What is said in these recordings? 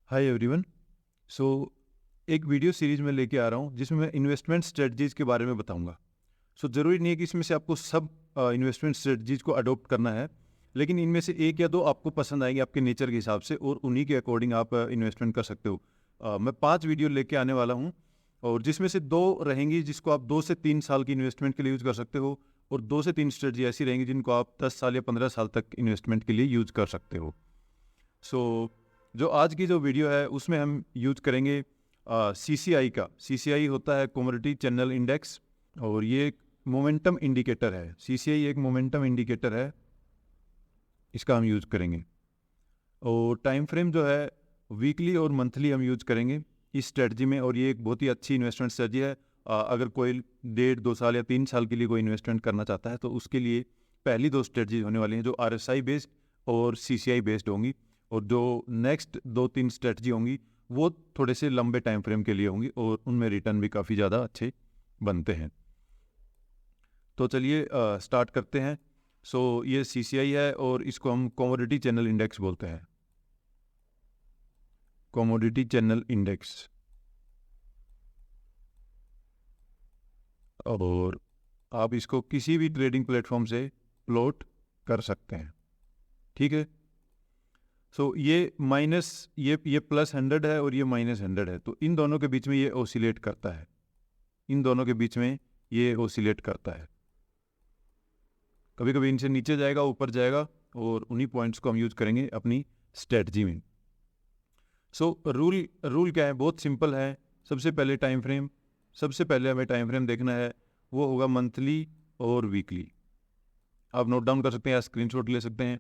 Hi everyone. सो एक video series में लेके आ रहा हूँ जिसमें मैं इन्वेस्टमेंट स्ट्रेटजीज के बारे में बताऊंगा। ज़रूरी नहीं है कि इसमें से आपको सब इन्वेस्टमेंट स्ट्रेटजीज को अडॉप्ट करना है, लेकिन इनमें से एक या दो आपको पसंद आएंगे आपके नेचर के हिसाब से और उन्हीं के अकॉर्डिंग आप इन्वेस्टमेंट कर सकते हो। मैं 5 वीडियो लेके आने वाला हूँ और जिसमें से 2 रहेंगी जिसको आप 2 से 3 साल की इन्वेस्टमेंट के लिए यूज़ कर सकते हो और 2 से 3 स्ट्रेटजी ऐसी रहेंगी जिनको आप 10 साल या 15 साल तक इन्वेस्टमेंट के लिए यूज़ कर सकते हो। जो आज की जो वीडियो है उसमें हम यूज करेंगे CCI का। CCI होता है कमोडिटी चैनल इंडेक्स और ये एक मोमेंटम इंडिकेटर है। CCI एक मोमेंटम इंडिकेटर है, इसका हम यूज करेंगे। और टाइम फ्रेम जो है वीकली और मंथली हम यूज करेंगे इस स्ट्रेटजी में, और ये एक बहुत ही अच्छी इन्वेस्टमेंट स्ट्रेटजी है। अगर कोई 1.5-2 साल या 3 साल के लिए कोई इन्वेस्टमेंट करना चाहता है तो उसके लिए पहली 2 स्ट्रेटजी होने वाली हैं जो RSI बेस्ड और CCI बेस्ड होंगी, और जो नेक्स्ट 2-3 स्ट्रेटजी होंगी वो थोड़े से लंबे टाइम फ्रेम के लिए होंगी और उनमें रिटर्न भी काफ़ी ज़्यादा अच्छे बनते हैं। तो चलिए स्टार्ट करते हैं। ये CCI है और इसको हम कमोडिटी चैनल इंडेक्स बोलते हैं। कमोडिटी चैनल इंडेक्स, और आप इसको किसी भी ट्रेडिंग प्लेटफॉर्म से प्लॉट कर सकते हैं, ठीक है। ये माइनस ये +100 है और ये -100 है, तो इन दोनों के बीच में ये ओसिलेट करता है, इन दोनों के बीच में ये ओसिलेट करता है। कभी कभी इनसे नीचे जाएगा, ऊपर जाएगा, और उन्हीं पॉइंट्स को हम यूज करेंगे अपनी स्ट्रेटजी में। रूल क्या है? बहुत सिंपल है। सबसे पहले टाइम फ्रेम, सबसे पहले हमें टाइम फ्रेम देखना है, वो होगा मंथली और वीकली। आप नोट डाउन कर सकते हैं या स्क्रीनशॉट ले सकते हैं।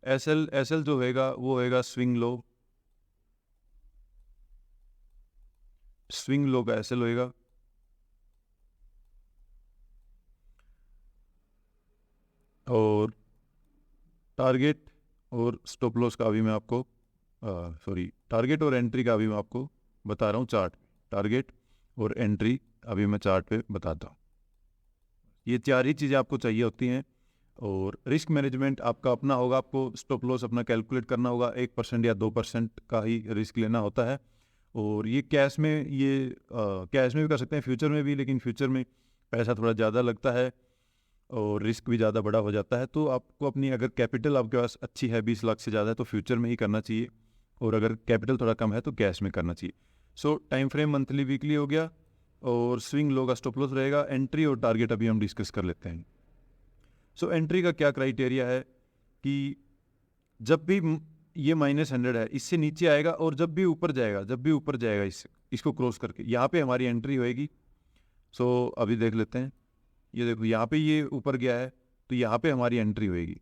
एसएल जो होएगा वो होएगा स्विंग लो, स्विंग लो का एसएल होएगा। और टारगेट और स्टॉप लॉस का भी मैं आपको टारगेट और एंट्री का भी मैं आपको बता रहा हूँ चार्ट। टारगेट और एंट्री अभी मैं चार्ट पे बताता हूँ। ये 4 ही चीज़ें आपको चाहिए होती हैं। और रिस्क मैनेजमेंट आपका अपना होगा, आपको स्टॉप लॉस अपना कैलकुलेट करना होगा। 1% या 2% का ही रिस्क लेना होता है। और ये कैश में कैश में भी कर सकते हैं, फ्यूचर में भी, लेकिन फ्यूचर में पैसा थोड़ा ज़्यादा लगता है और रिस्क भी ज़्यादा बड़ा हो जाता है। तो आपको अपनी, अगर कैपिटल आपके पास अच्छी है 20 लाख से ज़्यादा है तो फ्यूचर में ही करना चाहिए, और अगर कैपिटल थोड़ा कम है तो कैश में करना चाहिए। टाइम फ्रेम मंथली वीकली हो गया, और स्विंग लो का स्टॉप लॉस रहेगा। एंट्री और टारगेट अभी हम डिस्कस कर लेते हैं। एंट्री का क्या क्राइटेरिया है कि जब भी ये -100 है, इससे नीचे आएगा, और जब भी ऊपर जाएगा इसको क्रॉस करके, यहाँ पे हमारी एंट्री होएगी। अभी देख लेते हैं। ये देखो, यहाँ पे ये ऊपर गया है तो यहाँ पे हमारी एंट्री होएगी,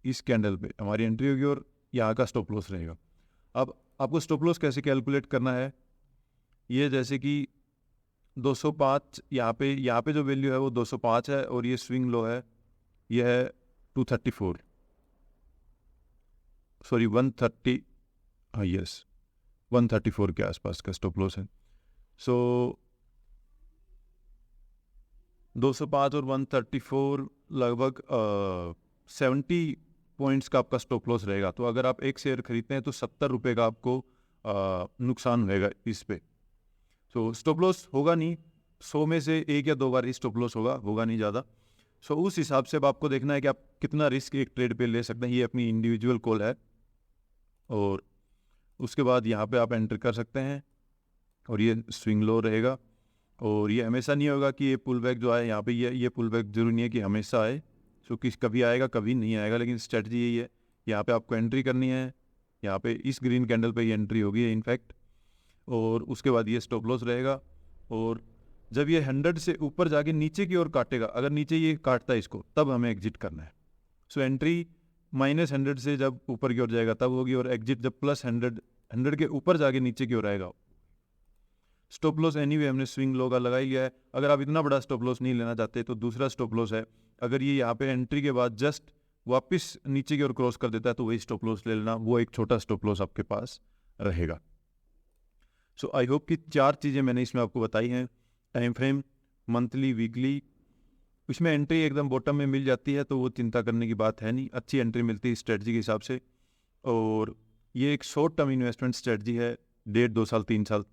इस कैंडल पे हमारी एंट्री होगी और यहाँ का स्टॉप लॉस रहेगा। अब आपको स्टॉप लॉस कैसे कैलकुलेट करना है? ये जैसे कि 205, यहाँ पे जो वैल्यू है वो 205 है, और ये स्विंग लो है, ये है 234, 130, हाँ यस, 134 के आसपास का स्टॉप लॉस है। 205 और 134 लगभग 70 पॉइंट्स का आपका स्टॉप लॉस रहेगा। तो अगर आप एक शेयर खरीदते हैं तो 70 रुपये का आपको नुकसान होएगा इस पे। स्टॉप लॉस होगा नहीं, 100 में से 1 या 2 बार ही स्टॉप लॉस होगा नहीं ज़्यादा। उस हिसाब से अब आपको देखना है कि आप कितना रिस्क एक ट्रेड पे ले सकते हैं। ये अपनी इंडिविजुअल कॉल है। और उसके बाद यहाँ पे आप एंटर कर सकते हैं, और ये स्विंग लो रहेगा। और ये हमेशा नहीं होगा कि ये पुल बैक जो आए यहाँ पे, ये पुल बैक जरूरी नहीं है कि हमेशा आए। कभी आएगा कभी नहीं आएगा, लेकिन स्ट्रेटजी यही है। यहाँ पे आपको एंट्री करनी है, यहाँ पे इस ग्रीन कैंडल पे ये एंट्री होगी इनफैक्ट, और उसके बाद ये स्टॉप लॉस रहेगा। और जब ये 100 से ऊपर जाके नीचे की ओर काटेगा, अगर नीचे ये काटता है इसको, तब हमें एग्जिट करना है। एंट्री -100 से जब ऊपर की ओर जाएगा तब होगी, और एग्जिट जब +100 के ऊपर जाके नीचे की ओर आएगा। स्टॉप लॉस एनीवे हमने स्विंग लो का लगा ही लिया है। अगर आप इतना बड़ा स्टॉप लॉस नहीं लेना चाहते तो दूसरा स्टॉप लॉस है, अगर ये यहाँ पे एंट्री के बाद जस्ट वापस नीचे की ओर क्रॉस कर देता है तो वही स्टॉप लॉस ले लेना, वो एक छोटा स्टॉप लॉस आपके पास रहेगा। आई होप कि 4 चीज़ें मैंने इसमें आपको बताई हैं। Time frame, monthly, weekly. इसमें एंट्री एकदम बॉटम में मिल जाती है तो वो चिंता करने की बात है नहीं, अच्छी एंट्री मिलती है स्ट्रेटजी के हिसाब से। और ये एक शॉर्ट टर्म इन्वेस्टमेंट स्ट्रेटजी है, 1.5 2 साल 3 साल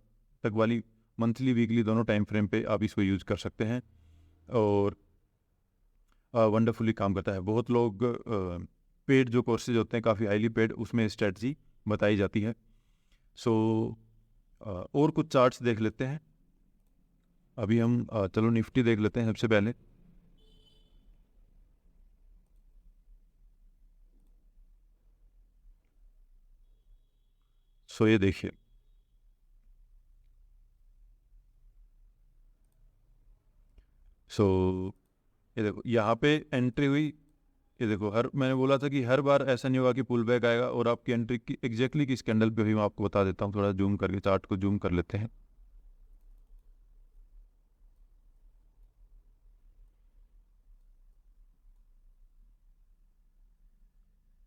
तक वाली, मंथली वीकली दोनों टाइम फ्रेम पे आप इसको यूज़ कर सकते हैं और वंडरफुली काम करता है। बहुत लोग पेड जो कोर्सेज होते हैं काफ़ी हाईली पेड, उसमें स्ट्रेटजी बताई जाती है। सो और कुछ चार्ट्स देख लेते हैं अभी हम। चलो निफ्टी देख लेते हैं सबसे पहले। सो ये देखिए, सो ये देखो यहाँ पे एंट्री हुई। ये देखो, मैंने बोला था कि हर बार ऐसा नहीं होगा कि पुल बैक आएगा और आपकी एंट्री की एग्जैक्टली किस कैंडल पे हुई मैं आपको बता देता हूँ। थोड़ा जूम करके चार्ट को जूम कर लेते हैं।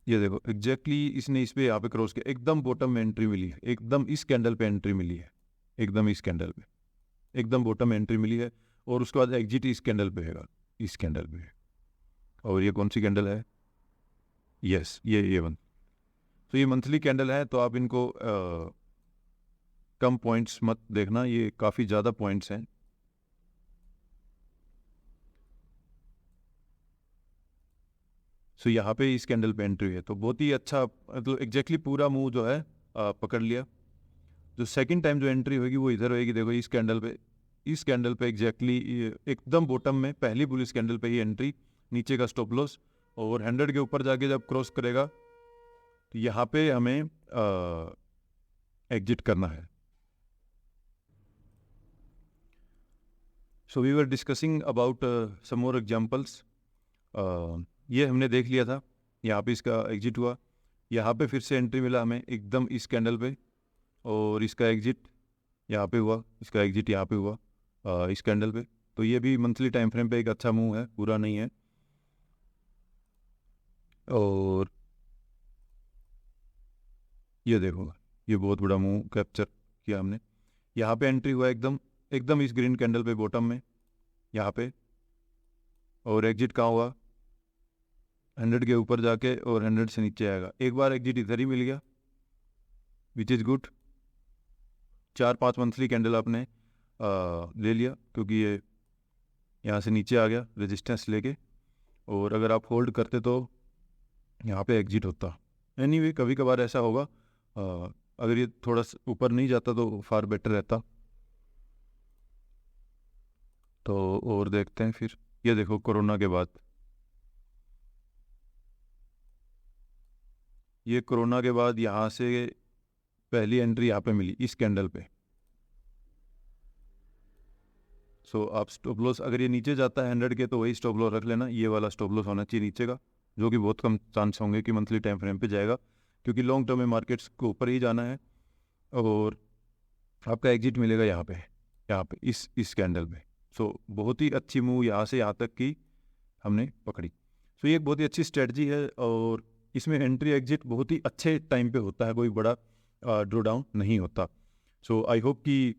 ये देखो एग्जैक्टली इसने इस पे यहाँ पे क्रॉस किया, एकदम बॉटम में एंट्री मिली है, एकदम इस कैंडल पे एंट्री मिली है, एकदम इस कैंडल पे एकदम बॉटम में एंट्री मिली है और उसके बाद एग्जिट इस कैंडल पे है, इस कैंडल पे। और ये कौन सी कैंडल है? यस, ये वन। तो ये मंथली कैंडल है, तो आप इनको कम पॉइंट्स मत देखना, ये काफ़ी ज़्यादा पॉइंट्स हैं। सो यहाँ पे इस कैंडल पे एंट्री है, तो बहुत ही अच्छा, मतलब एग्जैक्टली पूरा मूव जो है पकड़ लिया। जो सेकंड टाइम जो एंट्री होगी वो इधर होगी, देखो इस कैंडल पे एग्जैक्टली एकदम बॉटम में पहली बुलिश कैंडल पे ही एंट्री, नीचे का स्टॉप लॉस, और 100 के ऊपर जाके जब क्रॉस करेगा तो यहाँ पे हमें एग्जिट करना है। So we were discussing about some more examples. ये हमने देख लिया था, यहाँ पे इसका एग्जिट हुआ, यहाँ पे फिर से एंट्री मिला हमें एकदम इस कैंडल पे, और इसका एग्जिट यहाँ पे हुआ, इसका एग्जिट यहाँ पे हुआ इस कैंडल पे। तो ये भी मंथली टाइम फ्रेम पे एक अच्छा मूव है, बुरा नहीं है। और ये देखो, ये बहुत बड़ा मूव कैप्चर किया हमने। यहाँ पे एंट्री हुआ एकदम इस ग्रीन कैंडल पे बॉटम में यहाँ पे, और एग्जिट कहाँ हुआ? 100 के ऊपर जाके और 100 से नीचे आएगा। एक बार एग्जिट इधर ही मिल गया, which is good. 4-5 monthly candle आपने ले लिया, क्योंकि ये यहाँ से नीचे आ गया रेजिस्टेंस लेके, और अगर आप होल्ड करते तो यहाँ पे एग्जिट होता। एनीवे कभी कभार ऐसा होगा, अगर ये थोड़ा ऊपर नहीं जाता तो फार बेटर रहता। तो और देखते हैं फिर। ये देखो कोरोना के बाद, ये कोरोना के बाद यहाँ से पहली एंट्री यहाँ पे मिली इस कैंडल पे। सो आप स्टॉप लॉस, अगर ये नीचे जाता है 100 के तो वही स्टॉप लॉस रख लेना, ये वाला स्टॉप लॉस होना चाहिए नीचे का, जो कि बहुत कम चांस होंगे कि मंथली टाइम फ्रेम पे जाएगा, क्योंकि लॉन्ग टर्म में मार्केट्स को ऊपर ही जाना है। और आपका एग्जिट मिलेगा यहाँ पे इस कैंडल पे। सो बहुत ही अच्छी मूव यहाँ से यहाँ तक की हमने पकड़ी। सो ये एक बहुत ही अच्छी स्ट्रेटजी है, और इसमें एंट्री एग्जिट बहुत ही अच्छे टाइम पे होता है, कोई बड़ा ड्रॉ डाउन नहीं होता। सो आई होप कि